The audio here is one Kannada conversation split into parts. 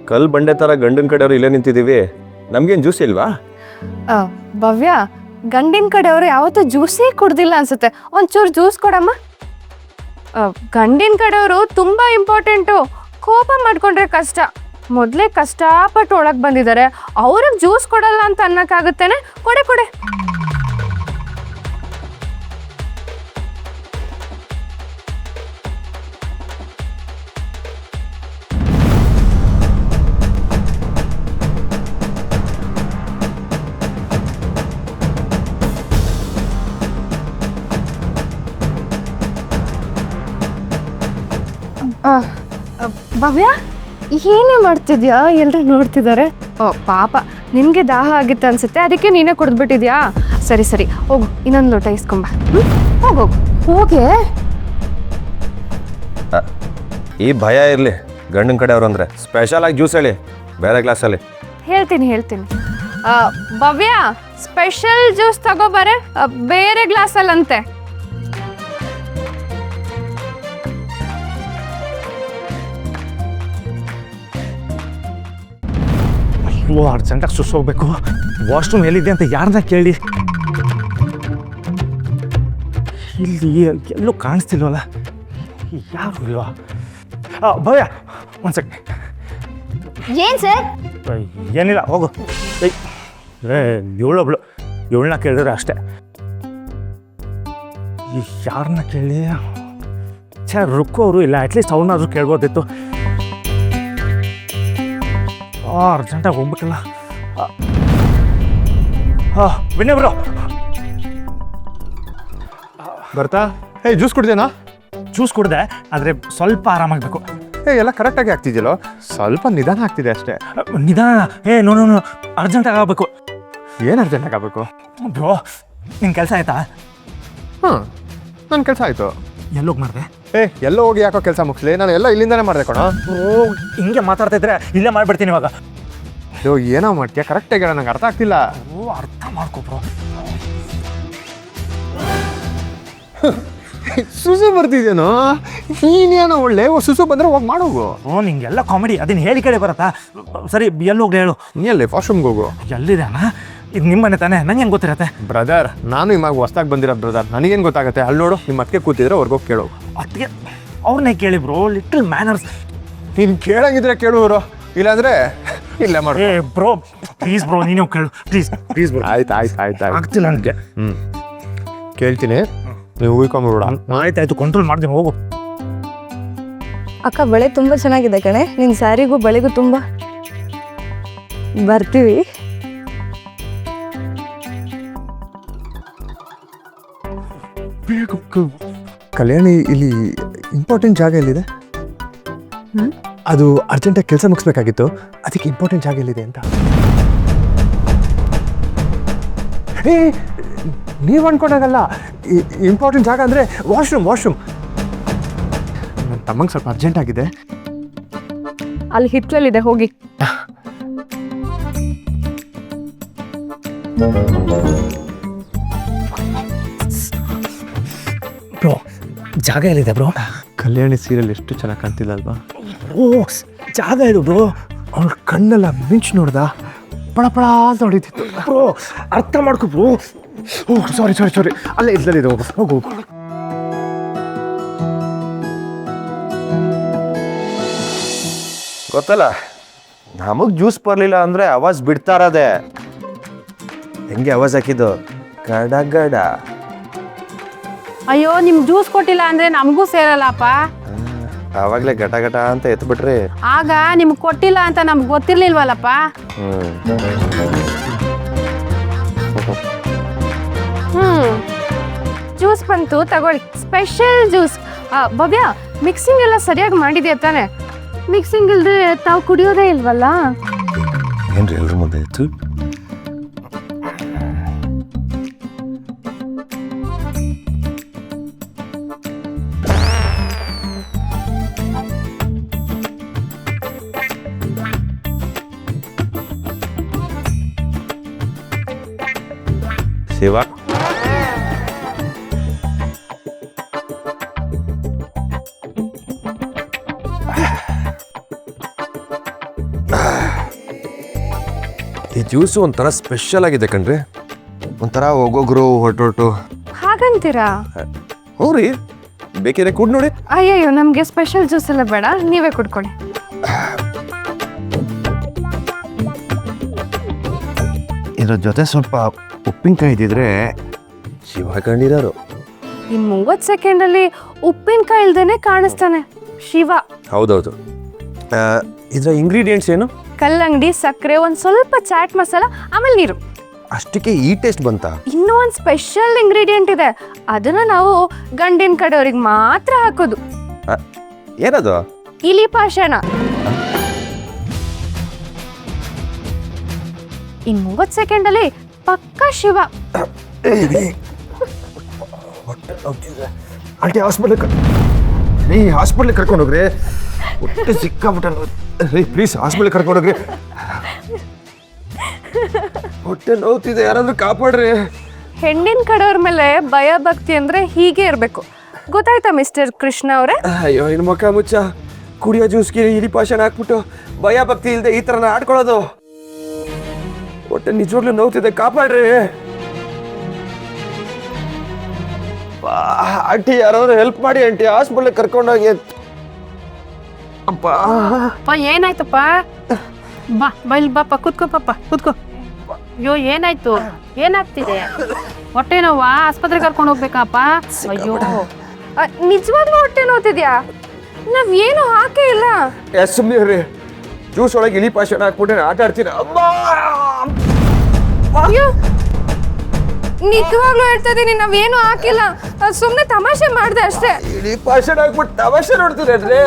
ಕಲ್ ಬಂಡೆ ಥರ ಗಂಡನ ಕಡೆಯವರು ಇಲ್ಲೇ ನಿಂತಿದ್ದೀವಿ, ನಮ್ಗೇನು ಜ್ಯೂಸ್ ಇಲ್ವಾ? ಭವ್ಯ, ಗಂಡಿನ ಕಡೆಯವರು ಯಾವತ್ತೂ ಜ್ಯೂಸೇ ಕುಡ್ದಿಲ್ಲ ಅನ್ಸುತ್ತೆ. ಒಂಚೂರು ಜ್ಯೂಸ್ ಕೊಡಮ್ಮ. ಗಂಡಿನ ಕಡೆಯವರು ತುಂಬ ಇಂಪಾರ್ಟೆಂಟು. ಕೋಪ ಮಾಡ್ಕೊಂಡ್ರೆ ಕಷ್ಟ. ಮೊದಲೇ ಕಷ್ಟಪಟ್ಟು ಒಳಗೆ ಬಂದಿದ್ದಾರೆ, ಅವ್ರಿಗೆ ಜ್ಯೂಸ್ ಕೊಡಲ್ಲ ಅಂತ ಅನ್ನಕ್ಕಾಗುತ್ತೇನೆ? ಕೊಡೆ ಕೊಡೆ. ಭವ್ಯ, ಏನೇ ಮಾಡ್ತಿದ್ಯಾ? ಎಲ್ಲರೂ ನೋಡ್ತಿದ್ದಾರೆ. ಓ ಪಾಪ, ನಿನಗೆ ದಾಹ ಆಗಿತ್ತು ಅನ್ಸುತ್ತೆ, ಅದಕ್ಕೆ ನೀನೇ ಕುಡಿದ್ಬಿಟ್ಟಿದ್ಯಾ? ಸರಿ ಸರಿ, ಹೋಗು, ಇನ್ನೊಂದು ಲೋಟ ಇಸ್ಕೊಂಬ. ಹೋಗೋಗು ಹೋಗೆ. ಈ ಭಯ ಇರಲಿ, ಗಂಡನ ಕಡೆಯವರು ಅಂದರೆ ಸ್ಪೆಷಲ್ ಆಗಿ ಜ್ಯೂಸ್ ಹೇಳಿ, ಬೇರೆ ಗ್ಲಾಸಲ್ಲಿ. ಹೇಳ್ತೀನಿ. ಭವ್ಯ, ಸ್ಪೆಷಲ್ ಜ್ಯೂಸ್ ತಗೋಬಾರೆ, ಬೇರೆ ಗ್ಲಾಸಲ್ಲಂತೆ. ಅರ್ಜೆಂಟಾಗಿ ಹೋಗ್ಬೇಕು. ವಾಶ್ರೂಮ್ ಎಲ್ಲಿದೆ ಅಂತ ಯಾರನ್ನ ಕೇಳಿ. ಇಲ್ಲಿ ಎಲ್ಲೂ ಕಾಣಿಸ್ತಿಲ್ವಲ್ಲ, ಯಾರು ಇಲ್ವಾ? ಭವ್ಯ, ಒಂದು ಸೆಕೆಂಡ್. ಏನ್ ಸರ್? ಏನಿಲ್ಲ, ಹೋಗು. ಇವಳೊಬ್ಳು, ಇವಳನ್ನ ಕೇಳಿದ್ರೆ ಅಷ್ಟೇ. ಯಾರನ್ನ ಕೇಳಿ? ರುಕ್ಕು ಅವರು ಇಲ್ಲ, ಅಟ್ಲೀಸ್ಟ್ ಅವ್ರನ್ನಾದ್ರೂ ಕೇಳ್ಬೋದಿತ್ತು. ಅರ್ಜೆಂಟಾಗಿ ಹೋಗ್ಬೇಕಲ್ಲ. ವಿನಯ್ ಬ್ರೋ ಬರ್ತಾ? ಜ್ಯೂಸ್ ಕುಡ್ದೇನಾ? ಜ್ಯೂಸ್ ಕುಡ್ದೆ, ಆದರೆ ಸ್ವಲ್ಪ ಆರಾಮಾಗಬೇಕು. ಎಲ್ಲ ಕರೆಕ್ಟಾಗಿ ಆಗ್ತಿದ್ಯಲ್ಲೋ, ಸ್ವಲ್ಪ ನಿಧಾನ ಆಗ್ತಿದೆ ಅಷ್ಟೇ. ನಿಧಾನ? ನೋ ಅರ್ಜೆಂಟಾಗಿ ಆಗಬೇಕು. ಏನು ಅರ್ಜೆಂಟಾಗಿ ಆಗಬೇಕು? ಬ್ರೋ, ನಿನ್ನ ಕೆಲಸ ಆಯ್ತಾ? ಹಾಂ, ನನ್ನ ಕೆಲಸ ಆಯಿತು. ಎಲ್ಲೋಗಿ ಮಾಡಿದೆ? ಎಲ್ಲೋ ಹೋಗಿ ಯಾಕೋ ಕೆಲಸ ಮುಗಿಸ್ಲಿ, ನಾನು ಎಲ್ಲ ಇಲ್ಲಿಂದಾನೇ ಮಾಡಿದೆ ಕಣೋ. ಹಿಂಗೆ ಮಾತಾಡ್ತಾ ಇದ್ರೆ ಇಲ್ಲೇ ಮಾಡಿಬಿಡ್ತೀನಿ ಇವಾಗ. ಏನೋ ಮಾಡ್ತೀಯ? ಕರೆಕ್ಟಾಗಿ ಹೇಳ, ನಂಗೆ ಅರ್ಥ ಆಗ್ತಿಲ್ಲ. ಅರ್ಥ ಮಾಡ್ಕೊ ಬ್ರೋ. ಸುಸು ಬರ್ತಿದ್ದೇನೋ, ನೀನೇನೋ ಒಳ್ಳೆ ಸುಸು ಬಂದರೆ ಹೋಗಿ ಮಾಡೋಗು. ನಿಂಗೆಲ್ಲ ಕಾಮಿಡಿ, ಅದನ್ನ ಹೇಳಿ ಕೇಳಿ ಬರತ್ತಾ? ಸರಿ, ಎಲ್ಲೋಗ್ಲಿ ಹೇಳು. ನೀ ಅಲ್ಲಿ ವಾಶ್ರೂಮ್ಗೆ ಹೋಗು. ಎಲ್ಲಿದೆ ಅಣ್ಣ? ಇದು ನಿಮ್ಮನೆ ತಾನೆ, ನಂಗೆ ಹೆಂಗೆ ಗೊತ್ತಿರತ್ತೆ? ಬ್ರದರ್, ನಾನು ಇವಾಗ ಹೊಸ್ದಾಗಿ ಬಂದಿರೋ ಬ್ರದರ್, ನನಗೇನು ಗೊತ್ತಾಗುತ್ತೆ? ಅಲ್ಲಿ ನೋಡು, ನಿಮ್ಮ ಅತ್ತಿಗೆ ಕೂತಿದ್ರೆ ಅವ್ರಿಗೋಗಿ ಕೇಳು. ಅದಕ್ಕೆ ಅವ್ರನ್ನೇ ಕೇಳಿ ಬ್ರೋ, ಲಿಟಲ್ ಮ್ಯಾನರ್ಸ್. ನೀನು ಕೇಳಂಗಿದ್ರೆ ಕೇಳುವರು, ಇಲ್ಲಾಂದರೆ ಇಲ್ಲೇ ಮಾಡು. ಬ್ರೋ ಪ್ಲೀಸ್ ಬ್ರೋ, ನೀನು ಕೇಳು ಪ್ಲೀಸ್ ಬ್ರೋ. ಆಯ್ತು ಆಗ್ತಿಲ್ಲ ನನಗೆ. ಕೇಳ್ತೀನಿ, ನೀವು ಉಳ್ಕೊಂಬಿಡ. ಆಯ್ತಾಯ್ತು, ಕಂಟ್ರೋಲ್ ಮಾಡ್ತೀನಿ, ಹೋಗು. ಅಕ್ಕ, ಬಳೆ ತುಂಬಾ ಚೆನ್ನಾಗಿದೆ ಕಣೆ. ನಿನ್ ಸ್ಯಾರಿಗೂ ಬಳೆಗೂ ತುಂಬಾ. ಬರ್ತೀವಿ. ಕಲ್ಯಾಣಿ, ಇಲ್ಲಿ ಇಂಪಾರ್ಟೆಂಟ್ ಜಾಗ ಎಲ್ಲಿದೆ? ಅದು ಅರ್ಜೆಂಟಾಗಿ ಕೆಲಸ ಮುಗಿಸ್ಬೇಕಾಗಿತ್ತು, ಅದಕ್ಕೆ ಇಂಪಾರ್ಟೆಂಟ್ ಜಾಗ ಎಲ್ಲಿದೆ ಅಂತ. ನೀವು ಅನ್ಕೊಂಡಾಗಲ್ಲ, ಇಂಪಾರ್ಟೆಂಟ್ ಜಾಗ ಅಂದರೆ ವಾಶ್ರೂಮ್. ನನ್ನ ತಮ್ಮಂಗೆ ಸ್ವಲ್ಪ ಅರ್ಜೆಂಟ್ ಆಗಿದೆ. ಅಲ್ಲಿ ಹಿತ್ತಲಲ್ಲಿದೆ, ಹೋಗಿ. ಬ್ರೋ, ಜಾಗ ಎಲ್ಲಿದೆ ಬ್ರೋ? ಕಲ್ಯಾಣಿ ಸೀರಿಯಲ್ ಎಷ್ಟು ಚೆನ್ನಾಗಿ ಕಾಣ್ತಿಲ್ಲ ಅಲ್ವಾ? ಜಾಗ ಇದು ಬ್ರೋ. ಅವ್ರ ಕಣ್ಣೆಲ್ಲ ಮಿಂಚು ನೋಡ್ದ, ಪಳ ಅಂತ ಹೊಡಿತಿತ್ತು. ಬ್ರೋ, ಅರ್ಥ ಮಾಡ್ಕೊ ಬ್ರೋ. ಸಾರಿ, ಅಲ್ಲೇ ಇದ್ಲಲ್ಲಿದೆ, ಹೋಗು. ಗೊತ್ತಲ್ಲ, ನಮಗೆ ಜ್ಯೂಸ್ ಬರಲಿಲ್ಲ ಅಂದರೆ ಆವಾಜ್ ಬಿಡ್ತಾ ಇರೋದೆ. ಹೆಂಗೆ ಆವಾಜ್ ಹಾಕಿದ್ದು? ಗಡ. ಅಯ್ಯೋ, ನಿಮ್ಗೆ ಜ್ಯೂಸ್ ಕೊಟ್ಟಿಲ್ಲ ಅಂದ್ರೆ ನಮಗೂ ಸೇರಲ್ಲಪ್ಪ. ಆವಾಗಲೇ ಗಟ ಅಂತ ಎತ್ಬಿಟ್ರಿ. ಆಗ ನಿಮ್ಗೆ ಕೊಟ್ಟಿಲ್ಲ ಅಂತ ನಮ್ಗೆ ಗೊತ್ತಿರ್ಲಿಲ್ವಲ್ಲಪ್ಪ. ಜ್ಯೂಸ್ ಬಂತು, ತಗೊಳ್ಳಿ, ಸ್ಪೆಷಲ್ ಜ್ಯೂಸ್. ಭವ್ಯ, ಮಿಕ್ಸಿಂಗ್ ಎಲ್ಲ ಸರಿಯಾಗಿ ಮಾಡಿದ್ಯಾ ತಾನೆ? ಮಿಕ್ಸಿಂಗ್ ಇಲ್ಲದೆ ತಾವು ಕುಡಿಯೋದೇ ಇಲ್ವಲ್ಲ? ಏನ್ರಿ ಎಲ್ರ ಮುಂದೆ ಇತ್ತು? ಶಿವ, ಈ ಜ್ಯೂಸು ಒಂಥರ ಸ್ಪೆಷಲ್ ಆಗಿದೆ ಕಣ್ರಿ, ಒಂಥರ ಒಗೊಗ್ರು ಹೊರಟು. ಹಾಗಂತೀರಾ? ಹ್ಞೂ ರೀ, ಬೇಕಿದ್ರೆ ಕುಡ್ ನೋಡಿ. ಅಯ್ಯಯ್ಯೋ, ನಮಗೆ ಸ್ಪೆಷಲ್ ಜ್ಯೂಸ್ ಎಲ್ಲ ಬೇಡ, ನೀವೇ ಕುಡ್ಕೊಳ್ಳಿ. ಇದ್ರ ಜೊತೆ ಸ್ವಲ್ಪ ಉಪ್ಪಿನಕಾಯಿ ಇದ್ದಿದ್ರೆ ಶಿವ ಕಂಡಿರೋರು. ಈ 30 ಸೆಕೆಂಡಲ್ಲಿ ಉಪ್ಪಿನಕಾಯಿ ಇಲ್ದೇನೆ ಕಾಣಿಸ್ತಾನೆ ಶಿವ. ಹೌದೌದು. ಇದರ ಇಂಗ್ರೀಡಿಯೆಂಟ್ಸ್ ಏನು? ಕಲ್ಲಂಗಡಿ, ಸಕ್ಕರೆ, ಒಂದು ಸ್ವಲ್ಪ ಚಾಟ್ ಮಸಾಲ, ಆಮೇಲೆ ನೀರು. ಅಷ್ಟಕ್ಕೆ ಈ ಟೇಸ್ಟ್ ಬಂತಾ? ಇನ್ನೂ ಒಂದು ಸ್ಪೆಷಲ್ ಇಂಗ್ರೀಡಿಯೆಂಟ್ ಇದೆ, ಅದನ್ನ ನಾವು ಗಂಡಿನ ಕಡೆಯವ್ರಿಗೆ ಮಾತ್ರ ಹಾಕೋದು. ಏನದು? ಇಲಿ ಪಾಷಾಣ. ಇನ್ 30 ಸೆಕೆಂಡಲ್ಲಿ ಪಕ್ಕ ಶಿವ. ಆಂಟಿ ಹಾಸ್ಪಿಟ್ಲಿಗೆ ಕರ್ಕೊಂಡು ಹೋಗ್ರಿ, ಹೊಟ್ಟೆ ಸಿಕ್ಕಾಬಿಟ್ಟ. ರೀ ಪ್ಲೀಸ್ ಹಾಸ್ಪಿಟ್ಲಿಗೆ ಕರ್ಕೊಂಡು ಹೋಗ್ರಿ, ಹೊಟ್ಟೆ ನೋವ್ತಿದೆ, ಯಾರಾದ್ರೂ ಕಾಪಾಡ್ರಿ. ಹೆಣ್ಣಿನ ಕಡೆಯವ್ರ ಮೇಲೆ ಭಯ ಭಕ್ತಿ ಅಂದ್ರೆ ಹೀಗೆ ಇರಬೇಕು, ಗೊತ್ತಾಯ್ತಾ ಮಿಸ್ಟರ್ ಕೃಷ್ಣ ಅವರೇ? ಅಯ್ಯೋ ಇನ್ನು ಮುಖ ಮುಚ್ಚ, ಕುಡಿಯೋ ಜ್ಯೂಸ್ಗೆ ಇಲಿ ಪಾಷಾಣ ಹಾಕ್ಬಿಟ್ಟು ಭಯ ಭಕ್ತಿ ಇಲ್ಲದೆ ಈ ಥರನ ಆಡ್ಕೊಳ್ಳೋದು. ಹೊಟ್ಟೆ ನಿಜವಾಗ್ಲೂ ನೋವ್ತಿದೆ, ಕಾಪಾಡ್ರಿ. ಆಂಟಿ ಯಾರಾದ್ರೂ ಹೆಲ್ಪ್ ಮಾಡಿ ಆಂಟಿ, ಹಾಸ್ಪಿಟ್ಲಿಗೆ ಕರ್ಕೊಂಡೋಗಿ. ಅಪ್ಪ ಏನಾಯ್ತಪ್ಪ? ಬಾ ಬೈಲ್ ಬಾಪ, ಕೂತ್ಕೋ ಪಾಪ, ಕೂತ್ಕೋ. ಅಯ್ಯೋ ಏನಾಯ್ತು? ಏನಾಗ್ತಿದೆ? ಹೊಟ್ಟೆ ನೋವಾ? ಆಸ್ಪತ್ರೆಗೆ ಕರ್ಕೊಂಡು ಹೋಗ್ಬೇಕಪ್ಪ? ಅಯ್ಯೋ ನಿಜವಾಗ್ಲೂ ಹೊಟ್ಟೆ ನೋವ್ತಿದ್ಯಾ? ನಾವ್ ಏನು ಹಾಕೇ ಇಲ್ಲ. ಸುಮ್ಮನೆ ರೀ, ಜ್ಯೂಸ್ ಒಳಗೆ ಇಲಿ ಪಾಷಾಣ ಹಾಕ್ಬಿಟ್ಟು ಆಟ ಆಡ್ತೀನಿ. ಅಯ್ಯೋ ನಿಜವಾಗ್ಲೂ ಹೇಳ್ತಾ ಇದೀನಿ, ನಾವೇನು ಹಾಕಿಲ್ಲ, ಸುಮ್ನೆ ತಮಾಷೆ ಮಾಡ್ದೆ ಅಷ್ಟೇ. ಇಲಿ ಪಾಷಾಣ ಹಾಕ್ಬಿಟ್ಟು ತಮಾಷೆ ನೋಡ್ತೀನಿ.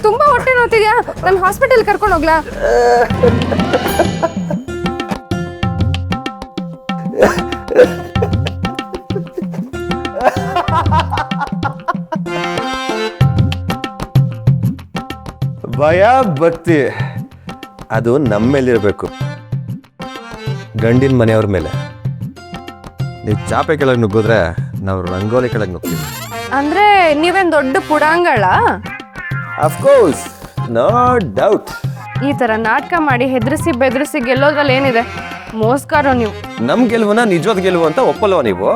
ತುಂಬಾ ಹೊಟ್ಟೆ ನೋವ್ತಿದ್ಯಾ? ನಾನು ಹಾಸ್ಪಿಟಲ್ ಕರ್ಕೊಂಡು ಹೋಗ್ಲಾ? ಭಯ ಭಕ್ತಿ ಅದು ನಮ್ಮ ಮೇಲಿರಬೇಕು, ಗಂಡಿನ ಮನೆಯವ್ರ ಮೇಲೆ. ನೀವು ಚಾಪೆ ಕೆಳಗೆ ನುಗ್ಗಿದ್ರೆ ನಾವು ರಂಗೋಲಿ ಕೆಳಗೆ ನುಗ್ತೀವಿ. ಅಂದ್ರೆ ನೀವೇನ್ ದೊಡ್ಡ ಪುಡಾಂಗಳ? Of course, no doubt. ಈ ತರ ನಾಟಕ ಮಾಡಿ ಹೆದರಿಸಿ ಬೆದರಿಸಿ ಗೆಲ್ಲೋದ್ರಲ್ಲಿ ಏನಿದೆ? ಮೋಸ್ಗಾರೋ ನೀವು. ನಮ್ ಗೆಲುವನ್ನ ನಿಜವಾದ ಗೆಲುವು ಅಂತ ಒಪ್ಪಲ್ವ ನೀವು?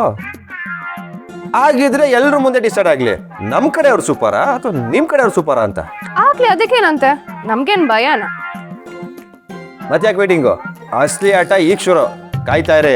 ಆಗಿದ್ರೆ ಎಲ್ಲರ ಮುಂದೆ ಡಿಸೈಡ್ ಆಗ್ಲಿ, ನಮ್ ಕಡೆ ಅವ್ರು ಸೂಪರಾ ಅಥವಾ ನಿಮ್ ಕಡೆ ಅವ್ರು ಸೂಪರಾ ಅಂತ. ಆಗ್ಲಿ, ಅದಕ್ಕೇನಂತೆ, ನಮ್ಗೇನ್ ಭಯನಾ? ಮತ್ತೆ ಯಾಕೆ ವೇಟಿಂಗು? ಅಸಲಿ ಆಟ ಈಗ ಶುರು, ಕಾಯ್ತಾ ಇರಿ.